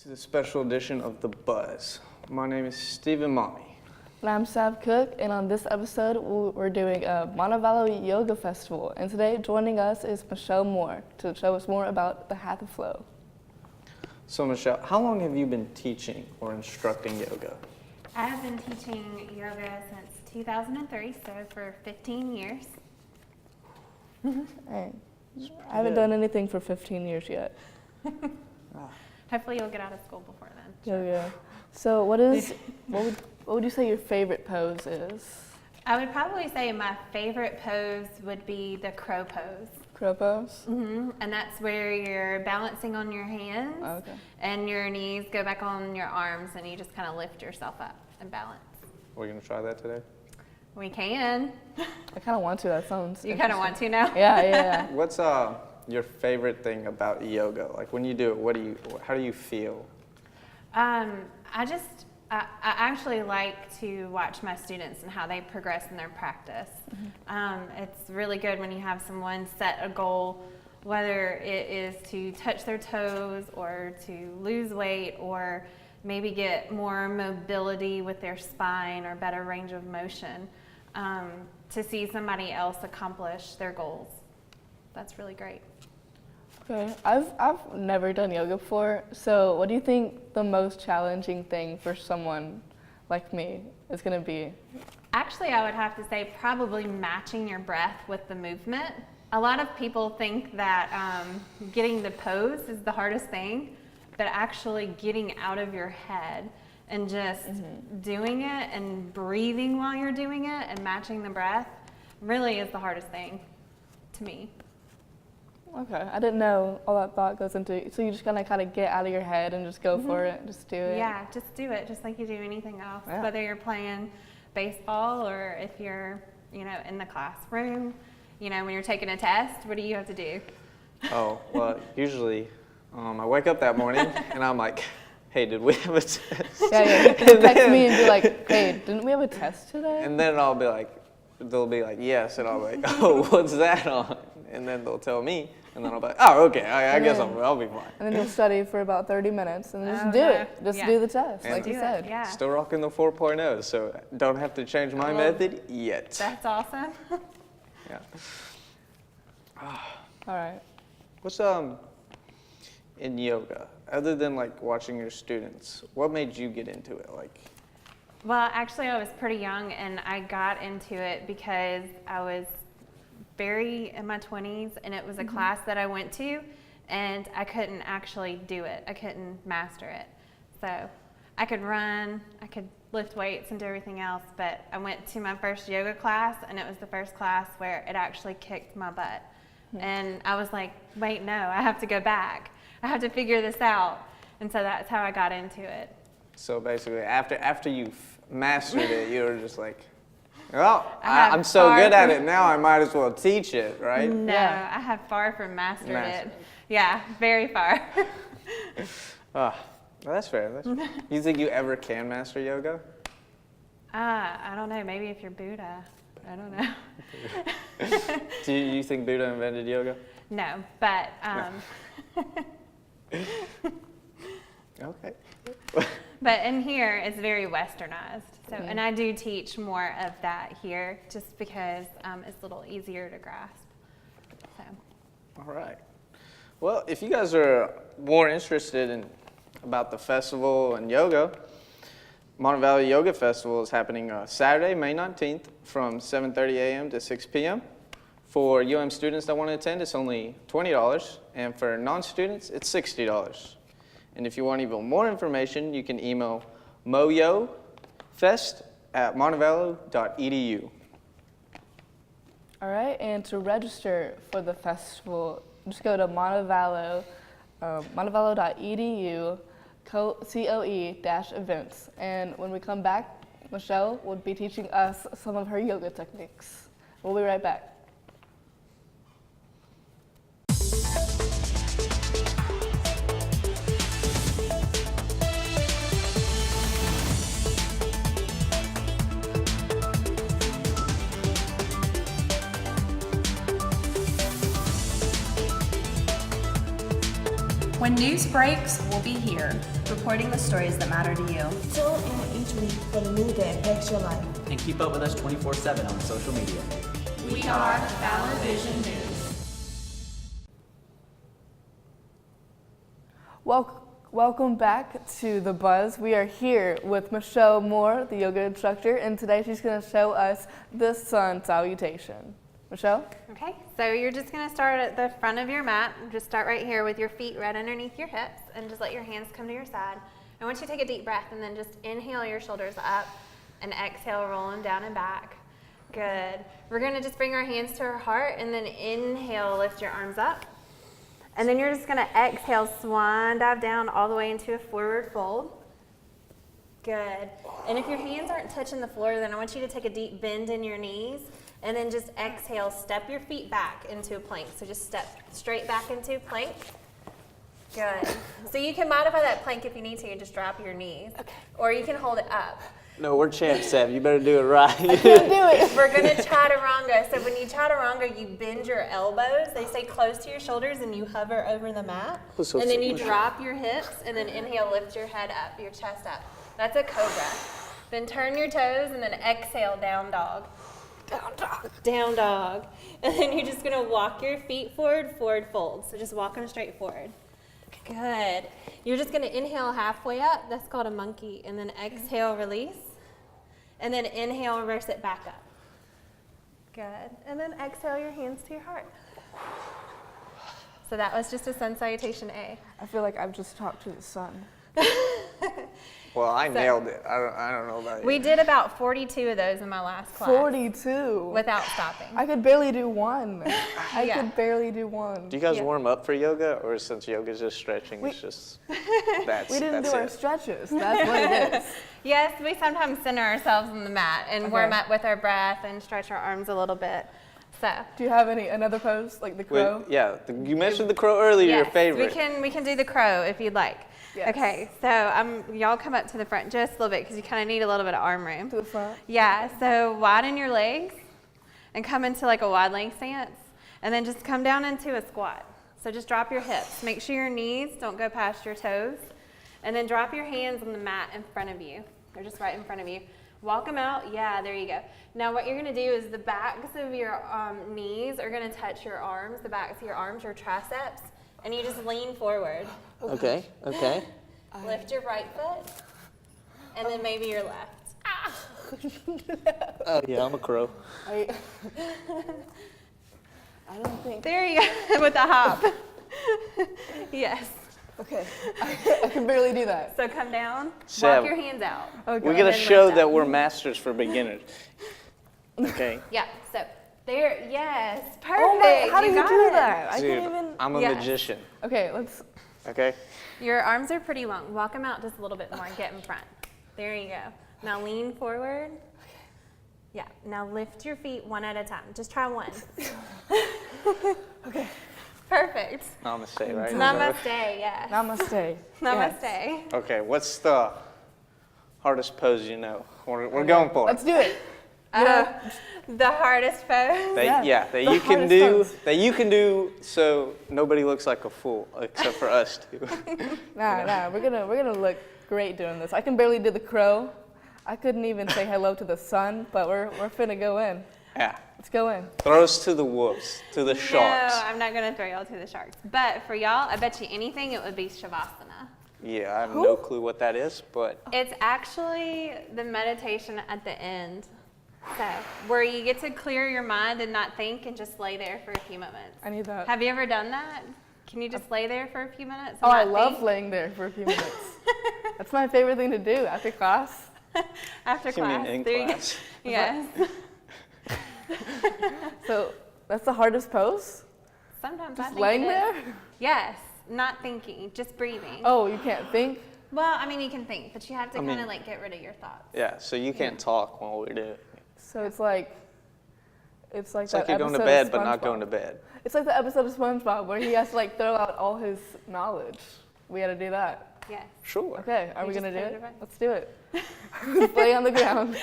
to the special edition of The Buzz. My name is Stephen Mami. And I'm Sav Cook, and on this episode, we're doing a Montevallo Yoga Festival. And today, joining us is Michelle Moore to show us more about the Hatha Flow. So Michelle, how long have you been teaching or instructing yoga? I have been teaching yoga since 2003, so for 15 years. Hey, I haven't done anything for 15 years yet. Hopefully you'll get out of school before then. Yoga. So what would you say your favorite pose is? I would probably say my favorite pose would be the crow pose. Crow pose? And that's where you're balancing on your hands and your knees go back on your arms and you just kind of lift yourself up and balance. We're going to try that today? We can. I kind of want to. That sounds You kind of want to now? Yeah. What's your favorite thing about yoga? Like when you do it, how do you feel? I actually like to watch my students and how they progress in their practice. It's really good when you have someone set a goal, whether it is to touch their toes or to lose weight or maybe get more mobility with their spine or better range of motion, to see somebody else accomplish their goals. That's really great. Okay, I've never done yoga before, so what do you think the most challenging thing for someone like me is going to be? Actually, I would have to say probably matching your breath with the movement. A lot of people think that getting the pose is the hardest thing, but actually getting out of your head and just doing it and breathing while you're doing it and matching the breath really is the hardest thing to me. Okay, I didn't know all that thought goes into it. So you just gotta kind of get out of your head and just go for it, just do it. Yeah, just do it, just like you do anything else. Yeah. Whether you're playing baseball or if you're, in the classroom, when you're taking a test, what do you have to do? Oh, well, usually I wake up that morning and I'm like, hey, did we have a test? Yeah, you can text me and be like, hey, didn't we have a test today? And then they'll be like, yes, and I'll be like, oh, what's that on? And then they'll tell me, and then I'll be like, oh, okay, I guess I'll be fine. And then you'll study for about 30 minutes and then just do it. Just do the test, And like you said. Yeah. Still rocking the 4.0, so don't have to change my method yet. That's awesome. Yeah. All right. What's in yoga, other than like watching your students, what made you get into it? Well, actually, I was pretty young, and I got into it because I was very in my 20s, and it was a class that I went to, and I couldn't actually do it. I couldn't master it. So I could run, I could lift weights and do everything else, but I went to my first yoga class, and it was the first class where it actually kicked my butt. And I was like, wait, no, I have to go back. I have to figure this out. And so that's how I got into it. So basically, after you mastered it, you were just like, well, I'm so far good at from- it now, I might as well teach it, right? No, I have far from mastered it. Yeah, very far. Well, that's fair. You think you ever can master yoga? I don't know, maybe if you're Buddha. I don't know. Do you think Buddha invented yoga? No, but Okay. but in here it's very westernized. So, and I do teach more of that here just because it's a little easier to grasp. So. All right. Well, if you guys are more interested about the festival and yoga, Montevallo Yoga Festival is happening Saturday, May 19th from 7:30 a.m. to 6 p.m. For UM students that want to attend, it's only $20, and for non-students, it's $60. And if you want even more information, you can email moyofest@montevallo.edu. All right, and to register for the festival, just go to montevallo.edu, COE-events. And when we come back, Michelle will be teaching us some of her yoga techniques. We'll be right back. When news breaks, we'll be here, reporting the stories that matter to you. Tune in each week for the news that impacts your life. And keep up with us 24/7 on social media. We are Valor Vision News. Welcome back to The Buzz. We are here with Michelle Moore, the yoga instructor, and today she's going to show us the sun salutation. Michelle? Okay, so you're just gonna start at the front of your mat. Just start right here with your feet right underneath your hips and just let your hands come to your side. I want you to take a deep breath and then just inhale your shoulders up and exhale, roll them down and back. Good. We're gonna just bring our hands to our heart and then inhale, lift your arms up. And then you're just gonna exhale, swan dive down all the way into a forward fold. Good. And if your hands aren't touching the floor, then I want you to take a deep bend in your knees and then just exhale, step your feet back into a plank. So just step straight back into a plank. Good. So you can modify that plank if you need to, just drop your knees. Okay. Or you can hold it up. No, we're champs, Seb. You better do it right. I can't do it. We're gonna chaturanga. So when you chaturanga, you bend your elbows. They stay close to your shoulders and you hover over the mat. And then you drop your hips and then inhale, lift your head up, your chest up. That's a cobra. Then turn your toes and then exhale, down dog. Down dog. Down dog. And then you're just gonna walk your feet forward, forward fold. So just walk them straight forward. Good. You're just gonna inhale halfway up. That's called a monkey. And then exhale, release. And then inhale, reverse it back up. Good. And then exhale your hands to your heart. So that was just a sun salutation A. I feel like I've just talked to the sun. Well, I nailed it. I don't know about you. We did about 42 of those in my last class. 42? Without stopping. I could barely do one. I Yeah. could barely do one. Do you guys Yeah. warm up for yoga, or since yoga's just stretching, it's just that's We didn't that's do our it? stretches. That's what it is. Yes, we sometimes center ourselves on the mat and warm Okay. up with our breath and stretch our arms a little bit. So. Do you have another pose, like the crow? Yeah, you mentioned the crow earlier, your Yes, favorite. we can do the crow if you'd like. Yes. Okay, so y'all come up to the front just a little bit because you kind of need a little bit of arm room. To the front? Yeah, so widen your legs and come into like a wide leg stance and then just come down into a squat. So just drop your hips. Make sure your knees don't go past your toes and then drop your hands on the mat in front of you. They're just right in front of you. Walk them out. Yeah, there you go. Now what you're going to do is the backs of your knees are going to touch your arms, the backs of your arms, your triceps, and you just lean forward. Okay. Lift your right foot, and then maybe your left. Oh yeah, I'm a crow. I don't think. There you go, with the hop. Yes. Okay. I can barely do that. So come down, Seb, walk your hands out. Okay. We're gonna then show lift that up. we're masters for beginners. Okay. Yeah, so there, yes, perfect. Oh my, how do you got do it. that? I Dude, can't even. I'm a Yes. magician. Okay, let's. Okay. Your arms are pretty long. Walk them out just a little bit more and get in front. There you go. Now lean forward. Yeah, now lift your feet one at a time. Just try one. Okay. Perfect. Namaste, right? Namaste, yes. Namaste. Namaste. Yes. Okay. What's the hardest pose you know? We're going for Let's it. do it. The hardest pose. That the you can hardest do. pose. That you can do. So nobody looks like a fool except for us two. Nah, we're gonna look great doing this. I can barely do the crow. I couldn't even say hello to the sun, but we're finna go in. Yeah. Let's go in. Throw us to the wolves, to the sharks. No, I'm not going to throw y'all to the sharks. But for y'all, I bet you anything it would be Shavasana. Yeah, I have no clue what that is, but It's actually the meditation at the end. So, where you get to clear your mind and not think and just lay there for a few moments. I need that. Have you ever done that? Can you just lay there for a few minutes? Oh, and I not love think? laying there for a few minutes. That's my favorite thing to do after class. After you mean class. in There you go. class? Yes. So that's the hardest pose? Sometimes I Just think laying it is. there? Yes, not thinking, just breathing. Oh, you can't think? Well, I mean, you can think, but you have to I kind of mean- like get rid of your thoughts. Yeah, so you can't talk while we do it. So it's like It's that like you're going to episode bed of but not SpongeBob. going to bed. It's like the episode of SpongeBob where he has to like throw out all his knowledge. We got to do that. Yes. Sure. Okay, are You we just gonna do close it? your eyes. Let's do it. Lay on the ground.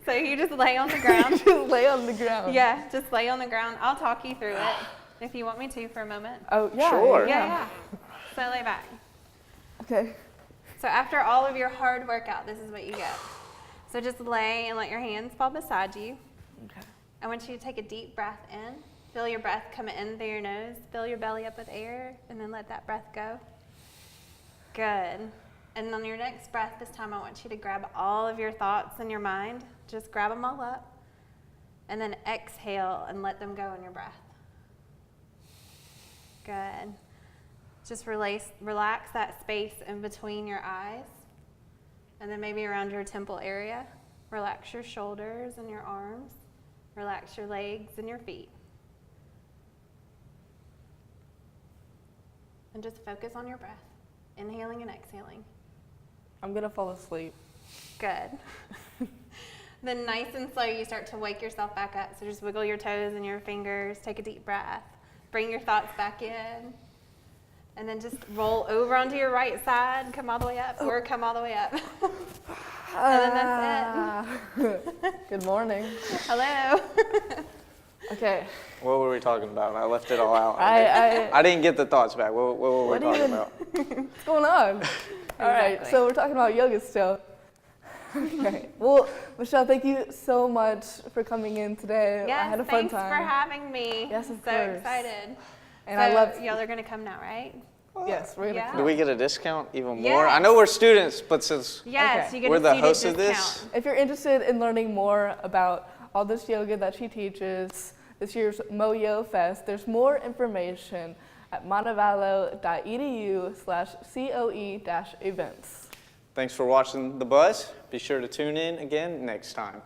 So you just lay on the ground. Just lay on the ground. Yeah, just lay on the ground. I'll talk you through it. if you want me to for a moment. Oh, yeah. Sure. Yeah. So lay back. Okay. So after all of your hard workout, this is what you get. So just lay and let your hands fall beside you. Okay. I want you to take a deep breath in. Feel your breath come in through your nose. Fill your belly up with air, and then let that breath go. Good. And on your next breath, this time I want you to grab all of your thoughts in your mind. Just grab them all up. And then exhale and let them go in your breath. Good. Just relax that space in between your eyes. And then maybe around your temple area. Relax your shoulders and your arms. Relax your legs and your feet. And just focus on your breath. Inhaling and exhaling. I'm going to fall asleep. Good. Then nice and slow, you start to wake yourself back up. So just wiggle your toes and your fingers. Take a deep breath. Bring your thoughts back in. And then just roll over onto your right side. Come all the way up or come all the way up. And then that's it. Good morning. Hello. Okay. What were we talking about? I left it all out. I I didn't get the thoughts back. What were we talking about? What's going on? All right, Exactly. so we're talking about yoga still. Okay. Well, Michelle, thank you so much for coming in today. Yes, I had a fun thanks time. for having me. Yes, of so course. excited. And so I love. y'all are gonna come now, right? Yes, we're gonna. Yeah. Do we get a discount even Yes. more? I know we're students, but since Yes, Okay. you get we're a the student hosts of discount. this, If you're interested in learning more about all this yoga that she teaches, this year's MoYo Fest, there's more information at montevallo.edu/COE-events. thanks for watching The Buzz. Be sure to tune in again next time.